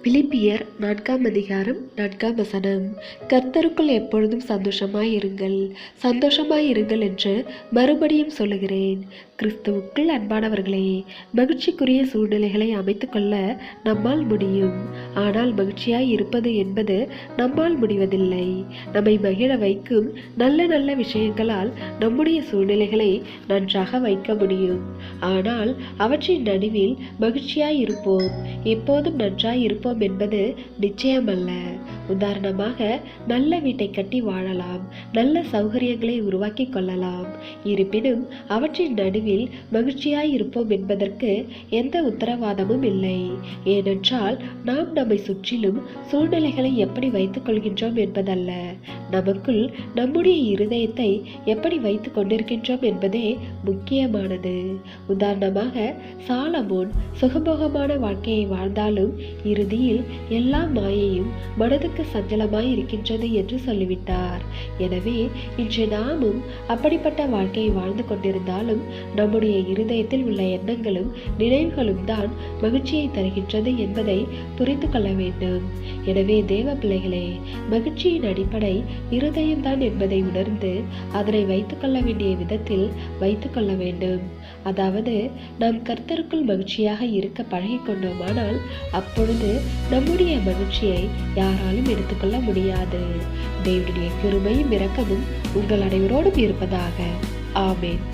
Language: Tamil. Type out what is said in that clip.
பிலிப்பியர் 4 கர்த்தருக்குள் எப்பொழுதும் சந்தோஷமாயிருங்கள் சந்தோஷமாயிருங்கள் என்று மறுபடியும் சொல்லுகிறேன். கிறிஸ்துவுக்குள் அன்பானவர்களே, மகிழ்ச்சிக்குரிய சூழ்நிலைகளை அமைத்துக்கொள்ள நம்மால் முடியும். ஆனால் மகிழ்ச்சியாய் இருப்பது என்பது நம்மால் முடிவதில்லை. நம்மை மகிழ வைக்கும் நல்ல நல்ல விஷயங்களால் நம்முடைய சூழ்நிலைகளை நன்றாக வைக்க முடியும். ஆனால் அவற்றின் நடுவில் மகிழ்ச்சியாய் இருப்போம், எப்போதும் நன்றாய் இருப்போம் என்பது நிச்சயமல்ல. உதாரணமாக, நல்ல வீட்டை கட்டி வாழலாம், நல்ல சௌகரியங்களை உருவாக்கி கொள்ளலாம். இருப்பினும் அவற்றின் நடுவில் மகிழ்ச்சியாய் இருப்போம் என்பதற்கு எந்த உத்தரவாதமும் இல்லை. ஏனென்றால் நாம் நம்மை சுற்றிலும் சூழ்நிலைகளை எப்படி வைத்துக் கொள்கின்றோம் என்பதல்ல, நமக்குள் நம்முடைய இருதயத்தை எப்படி வைத்துக் கொண்டிருக்கின்றோம் என்பதே முக்கியமானது. உதாரணமாக, சாலமோன் சுகபோகமான வாழ்க்கையை வாழ்ந்தாலும் இறுதியில் எல்லா மாயையும் மனதுக்கு சஞ்சலமாய் இருக்கின்றது என்று சொல்லிவிட்டார். எனவே இன்று நாமும் அப்படிப்பட்ட வாழ்க்கையை வாழ்ந்து கொண்டிருந்தாலும் நம்முடைய இருதயத்தில் உள்ள எண்ணங்களும் நினைவுகளும் தான் மகிழ்ச்சியை தருகின்றது என்பதை புரிந்து கொள்ள வேண்டும். எனவே தேவ பிள்ளைகளே, மகிழ்ச்சியின் அடிப்படை இருதயம்தான் என்பதை உணர்ந்து அதனை வைத்துக் கொள்ள வேண்டிய விதத்தில் வைத்துக் கொள்ள வேண்டும். அதாவது, நாம் கர்த்தருக்குள் மகிழ்ச்சியாக இருக்க பழகி கொண்டோமானால் அப்பொழுது நம்முடைய மகிழ்ச்சியை யாராலும் எடுத்துக்கொள்ள முடியாது. தேவனுடைய கிருபையும் இரக்கமும் உங்கள் அனைவரோடும் இருப்பதாக. ஆமென்.